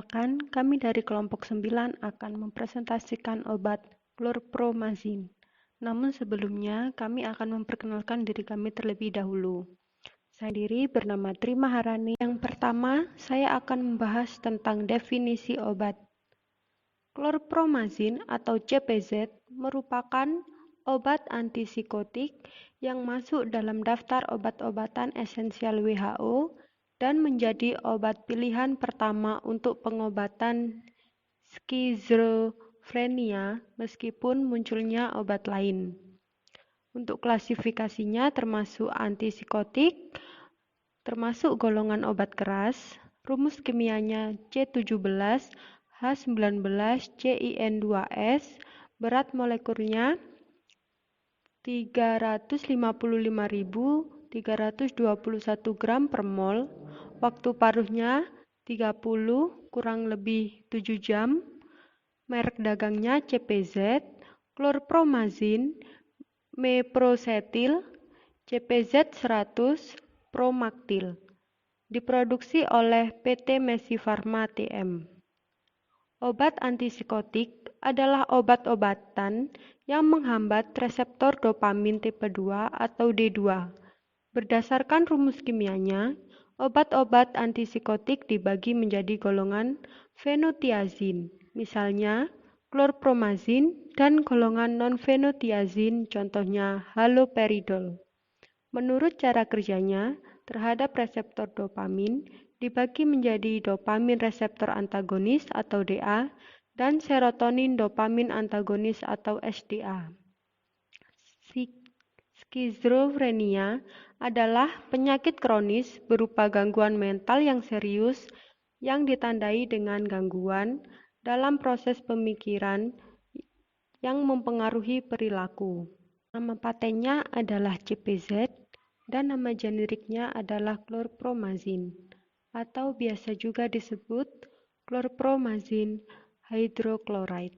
Perkenalkan, kami dari kelompok 9 akan mempresentasikan obat chlorpromazine. Namun sebelumnya, kami akan memperkenalkan diri kami terlebih dahulu. Saya sendiri bernama Tri Maharani. Yang pertama, saya akan membahas tentang definisi obat. Chlorpromazine atau CPZ merupakan obat antipsikotik yang masuk dalam daftar obat-obatan esensial WHO dan menjadi obat pilihan pertama untuk pengobatan skizofrenia meskipun munculnya obat lain. Untuk klasifikasinya termasuk antipsikotik, termasuk golongan obat keras, rumus kimianya C17, H19, CIN2S, berat molekulnya 355.321 gram per mol, waktu paruhnya 30 kurang lebih 7 jam, merek dagangnya CPZ, chlorpromazine, meprosetil, CPZ 100, Promactil, diproduksi oleh PT Messi Pharma TM. Obat antipsikotik adalah obat-obatan yang menghambat reseptor dopamin tipe 2 atau D2. Berdasarkan rumus kimianya, obat-obat antipsikotik dibagi menjadi golongan fenotiazin, misalnya chlorpromazine, dan golongan non-fenotiazin, contohnya haloperidol. Menurut cara kerjanya terhadap reseptor dopamin, dibagi menjadi dopamin reseptor antagonis atau DA dan serotonin dopamin antagonis atau SDA. Skizofrenia adalah penyakit kronis berupa gangguan mental yang serius yang ditandai dengan gangguan dalam proses pemikiran yang mempengaruhi perilaku. Nama patennya adalah CPZ dan nama generiknya adalah chlorpromazine atau biasa juga disebut chlorpromazine hydrochloride.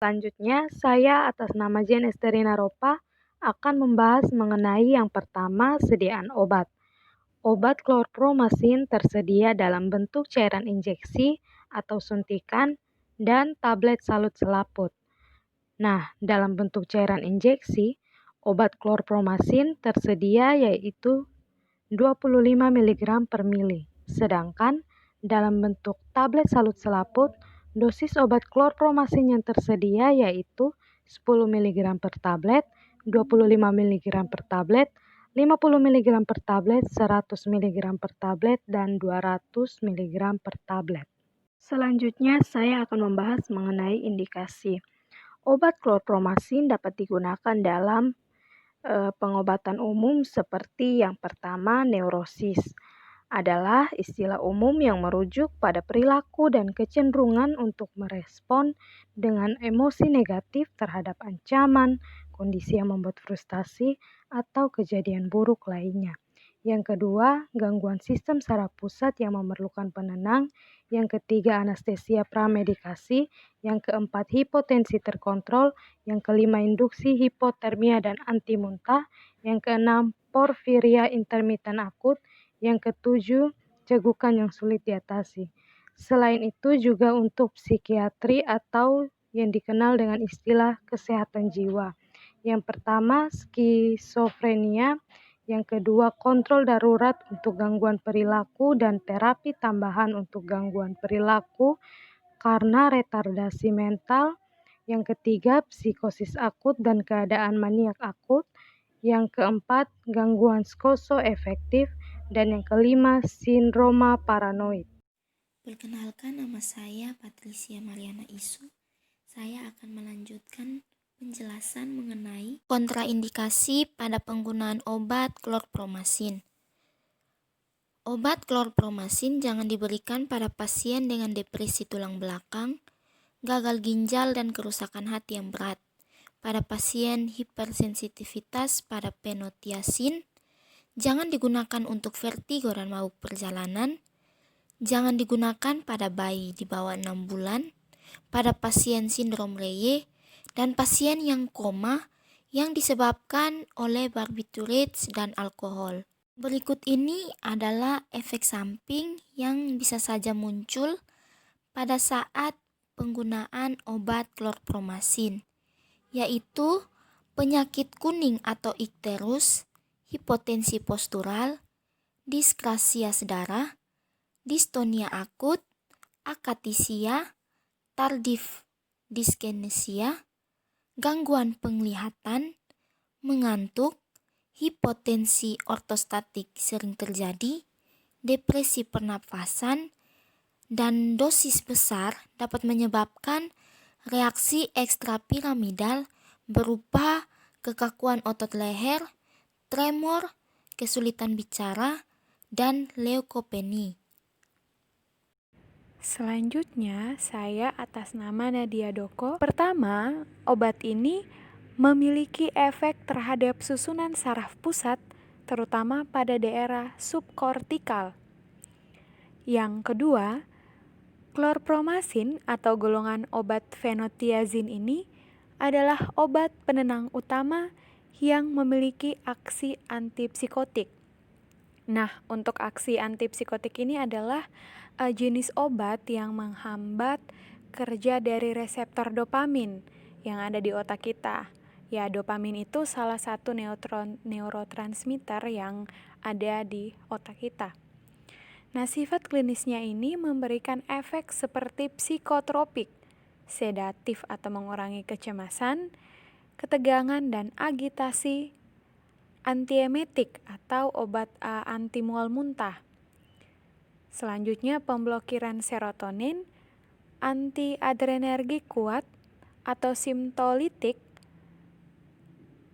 Selanjutnya, saya atas nama Jen Esterina Ropa akan membahas mengenai yang pertama, sediaan obat. Obat chlorpromazine tersedia dalam bentuk cairan injeksi atau suntikan dan tablet salut selaput. Nah, dalam bentuk cairan injeksi, obat chlorpromazine tersedia yaitu 25 mg per mili. Sedangkan dalam bentuk tablet salut selaput, dosis obat chlorpromazine yang tersedia yaitu 10 mg per tablet, 25 mg per tablet, 50 mg per tablet, 100 mg per tablet, dan 200 mg per tablet. Selanjutnya, saya akan membahas mengenai indikasi. Obat chlorpromazine dapat digunakan dalam pengobatan umum seperti yang pertama, neurosis adalah istilah umum yang merujuk pada perilaku dan kecenderungan untuk merespon dengan emosi negatif terhadap ancaman, kondisi yang membuat frustasi, atau kejadian buruk lainnya. Yang kedua, gangguan sistem saraf pusat yang memerlukan penenang. Yang ketiga, anestesia pramedikasi. Yang keempat, hipotensi terkontrol. Yang kelima, induksi hipotermia dan anti muntah. Yang keenam, porfiria intermiten akut. Yang ketujuh, cegukan yang sulit diatasi. Selain itu juga untuk psikiatri atau yang dikenal dengan istilah kesehatan jiwa. Yang pertama, skizofrenia. Yang kedua, kontrol darurat untuk gangguan perilaku dan terapi tambahan untuk gangguan perilaku karena retardasi mental. Yang ketiga, psikosis akut dan keadaan maniak akut. Yang keempat, gangguan skozoafektif. Dan yang kelima, sindroma paranoid. Perkenalkan, nama saya Patricia Mariana Isu. Saya akan melanjutkan penjelasan mengenai kontraindikasi pada penggunaan obat chlorpromazine. Obat chlorpromazine jangan diberikan pada pasien dengan depresi tulang belakang, gagal ginjal dan kerusakan hati yang berat, pada pasien hipersensitivitas pada penotiazin. Jangan digunakan untuk vertigo dan mabuk perjalanan. Jangan digunakan pada bayi di bawah 6 bulan, pada pasien sindrom Reye, dan pasien yang koma yang disebabkan oleh barbiturates dan alkohol. Berikut ini adalah efek samping yang bisa saja muncul pada saat penggunaan obat klorpromazin, yaitu penyakit kuning atau ikterus, hipotensi postural, diskrasia sedara, distonia akut, akatisia, tardif diskinesia, gangguan penglihatan, mengantuk, hipotensi ortostatik sering terjadi, depresi pernafasan, dan dosis besar dapat menyebabkan reaksi ekstrapiramidal berupa kekakuan otot leher, tremor, kesulitan bicara, dan leukopeni. Selanjutnya, saya atas nama Nadia Doko. Pertama, obat ini memiliki efek terhadap susunan saraf pusat, terutama pada daerah subkortikal. Yang kedua, klorpromazin atau golongan obat fenotiazin ini adalah obat penenang utama yang memiliki aksi antipsikotik. Nah, untuk aksi antipsikotik ini adalah jenis obat yang menghambat kerja dari reseptor dopamin yang ada di otak kita. Ya, dopamin itu salah satu neurotransmitter yang ada di otak kita. Nah, sifat klinisnya ini memberikan efek seperti psikotropik, sedatif atau mengurangi kecemasan, ketegangan dan agitasi, antiemetik atau obat anti mual muntah. Selanjutnya pemblokiran serotonin, antiadrenergik kuat atau simptolitik,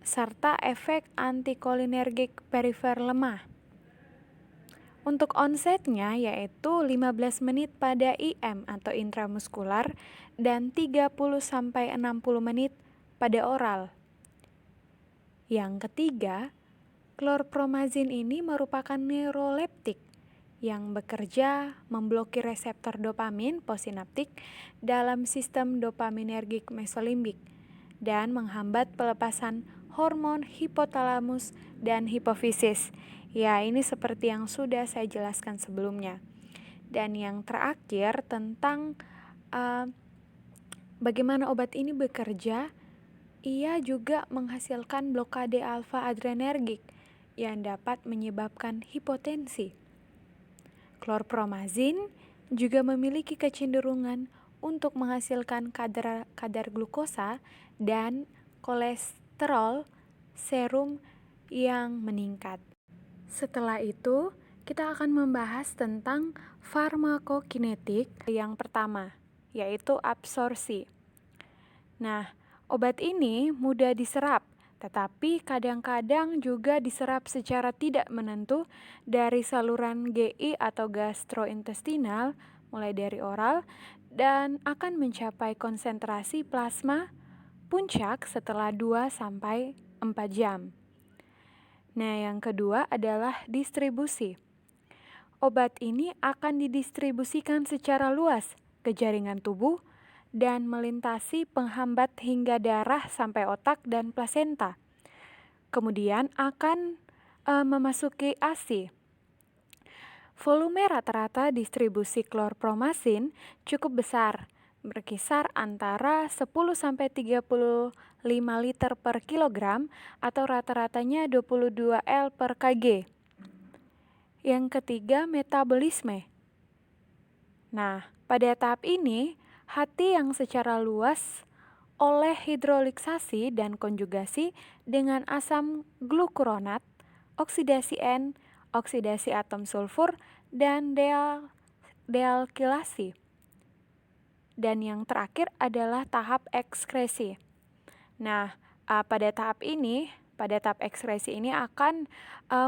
serta efek antikolinergik perifer lemah. Untuk onsetnya yaitu 15 menit pada IM atau intramuskular dan 30-60 menit pada oral. Yang ketiga, klorpromazin ini merupakan neuroleptik yang bekerja memblokir reseptor dopamin possinaptik dalam sistem dopaminergik mesolimbik dan menghambat pelepasan hormon hipotalamus dan hipofisis. Ya, ini seperti yang sudah saya jelaskan sebelumnya. Dan yang terakhir tentang bagaimana obat ini bekerja, ia juga menghasilkan blokade alfa adrenergik yang dapat menyebabkan hipotensi. Klorpromazin juga memiliki kecenderungan untuk menghasilkan kadar glukosa dan kolesterol serum yang meningkat. Setelah itu, kita akan membahas tentang farmakokinetik yang pertama, yaitu absorpsi. Nah, obat ini mudah diserap, tetapi kadang-kadang juga diserap secara tidak menentu dari saluran GI atau gastrointestinal, mulai dari oral, dan akan mencapai konsentrasi plasma puncak setelah 2-4 jam. Nah, yang kedua adalah distribusi. Obat ini akan didistribusikan secara luas ke jaringan tubuh dan melintasi penghambat hingga darah sampai otak dan plasenta. Kemudian akan memasuki ASI. Volume rata-rata distribusi klorpromazin cukup besar, berkisar antara 10-35 liter per kilogram atau rata-ratanya 22 L per kg. Yang ketiga, metabolisme. Nah, pada tahap ini, hati yang secara luas oleh hidroliksasi dan konjugasi dengan asam glukuronat, oksidasi N, oksidasi atom sulfur, dan dealkilasi. Dan yang terakhir adalah tahap ekskresi. Nah, pada tahap ekskresi ini akan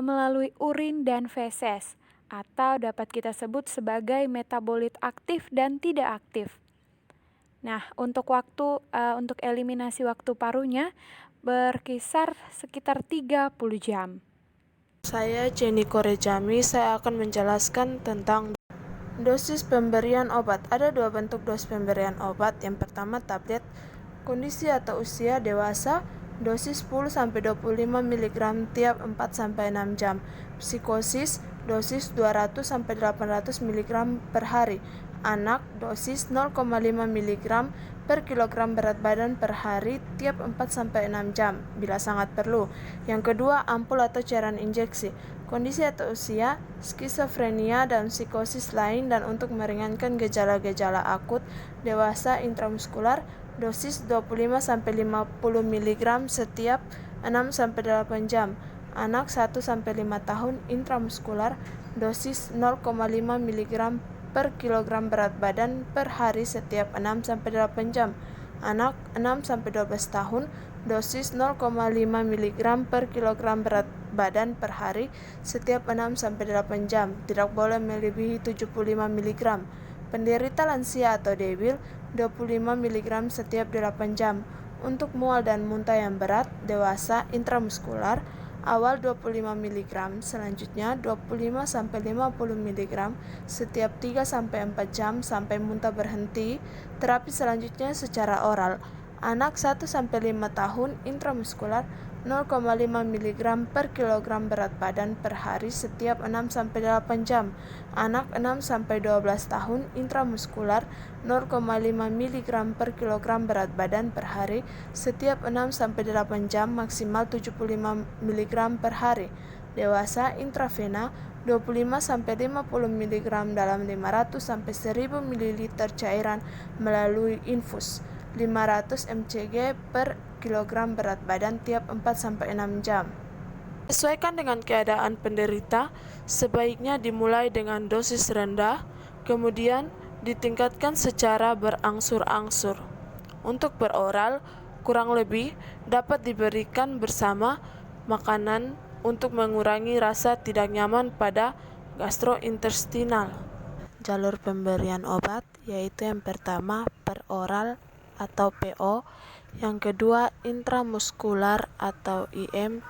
melalui urin dan feses, atau dapat kita sebut sebagai metabolit aktif dan tidak aktif. Nah, untuk eliminasi waktu parunya berkisar sekitar 30 jam. Saya Jenny Korejami, saya akan menjelaskan tentang dosis pemberian obat. Ada 2 bentuk dosis pemberian obat. Yang pertama, tablet kondisi atau usia dewasa, dosis 10-25 mg tiap 4-6 jam. Psikosis, dosis 200-800 mg per hari. Anak dosis 0,5 mg per kilogram berat badan per hari tiap 4-6 jam bila sangat perlu. Yang kedua, ampul atau cairan injeksi. Kondisi atau usia, skizofrenia dan psikosis lain, dan untuk meringankan gejala-gejala akut dewasa intramuskular dosis 25-50 mg setiap 6-8 jam. Anak 1-5 tahun intramuskular dosis 0,5 mg per kilogram berat badan per hari setiap 6-8 jam. Anak 6-12 tahun dosis 0,5 mg per kilogram berat badan per hari setiap 6-8 jam, tidak boleh melebihi 75 mg. Penderita lansia atau debil 25 mg setiap 8 jam. Untuk mual dan muntah yang berat dewasa intramuskular awal 25 mg, selanjutnya 25-50 mg setiap 3-4 jam sampai muntah berhenti. Terapi selanjutnya secara oral. Anak 1-5 tahun intramuskular 0,5 mg per kilogram berat badan per hari setiap 6-8 jam. Anak 6-12 tahun intramuskular 0,5 mg per kilogram berat badan per hari setiap 6-8 jam, maksimal 75 mg per hari. Dewasa intravena 25-50 mg dalam 500-1000 ml cairan melalui infus 500 mcg per kilogram berat badan tiap 4-6 jam. Sesuaikan dengan keadaan penderita, sebaiknya dimulai dengan dosis rendah, kemudian ditingkatkan secara berangsur-angsur. Untuk beroral, kurang lebih dapat diberikan bersama makanan untuk mengurangi rasa tidak nyaman pada gastrointestinal. Jalur pemberian obat yaitu yang pertama peroral atau PO, yang kedua intramuskular atau IM,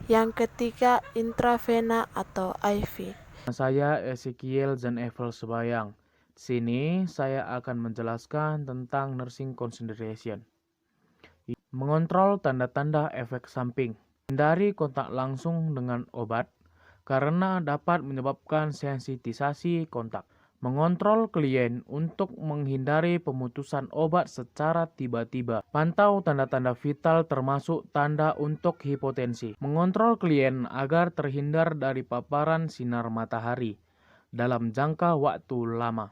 yang ketiga intravena atau IV. Saya Ezekiel Zanevel Sebayang. Di sini saya akan menjelaskan tentang nursing consideration. Mengontrol tanda-tanda efek samping. Hindari kontak langsung dengan obat karena dapat menyebabkan sensitisasi kontak. Mengontrol klien untuk menghindari pemutusan obat secara tiba-tiba. Pantau tanda-tanda vital termasuk tanda untuk hipotensi. Mengontrol klien agar terhindar dari paparan sinar matahari dalam jangka waktu lama.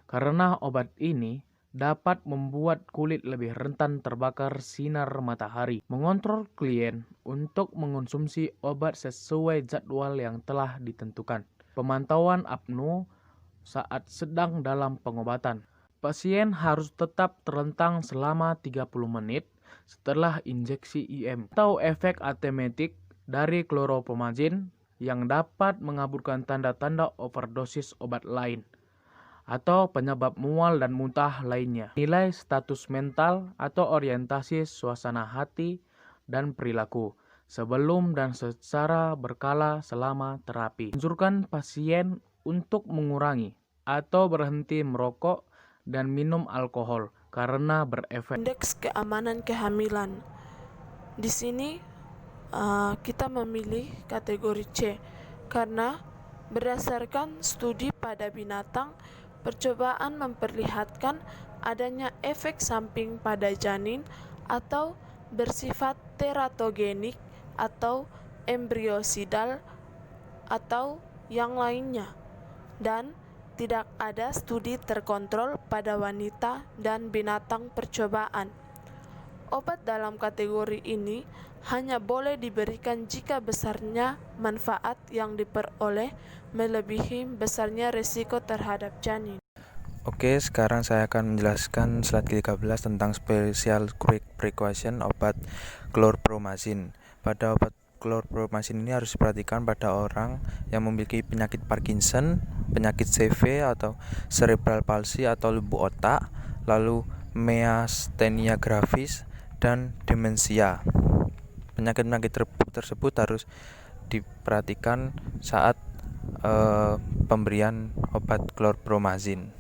Karena obat ini dapat membuat kulit lebih rentan terbakar sinar matahari. Mengontrol klien untuk mengonsumsi obat sesuai jadwal yang telah ditentukan. Pemantauan apno saat sedang dalam pengobatan. Pasien harus tetap terlentang selama 30 menit setelah injeksi IM. Atau efek atemetik dari kloropromazin yang dapat mengaburkan tanda-tanda overdosis obat lain atau penyebab mual dan muntah lainnya. Nilai status mental atau orientasi suasana hati dan perilaku sebelum dan secara berkala selama terapi. Anjurkan pasien untuk mengurangi atau berhenti merokok dan minum alkohol karena berefek. Indeks keamanan kehamilan. Di sini kita memilih kategori C karena berdasarkan studi pada binatang, percobaan memperlihatkan adanya efek samping pada janin atau bersifat teratogenik atau embriosidal atau yang lainnya, dan tidak ada studi terkontrol pada wanita dan binatang percobaan. Obat dalam kategori ini hanya boleh diberikan jika besarnya manfaat yang diperoleh melebihi besarnya risiko terhadap janin. Oke, sekarang saya akan menjelaskan slide 13 tentang special precaution obat klorpromazin. Pada obat klorpromazin ini harus diperhatikan pada orang yang memiliki penyakit Parkinson, penyakit CV atau cerebral palsy atau lumpuh otak, lalu myasthenia gravis dan demensia. Penyakit-penyakit tersebut harus diperhatikan saat pemberian obat klorpromazin.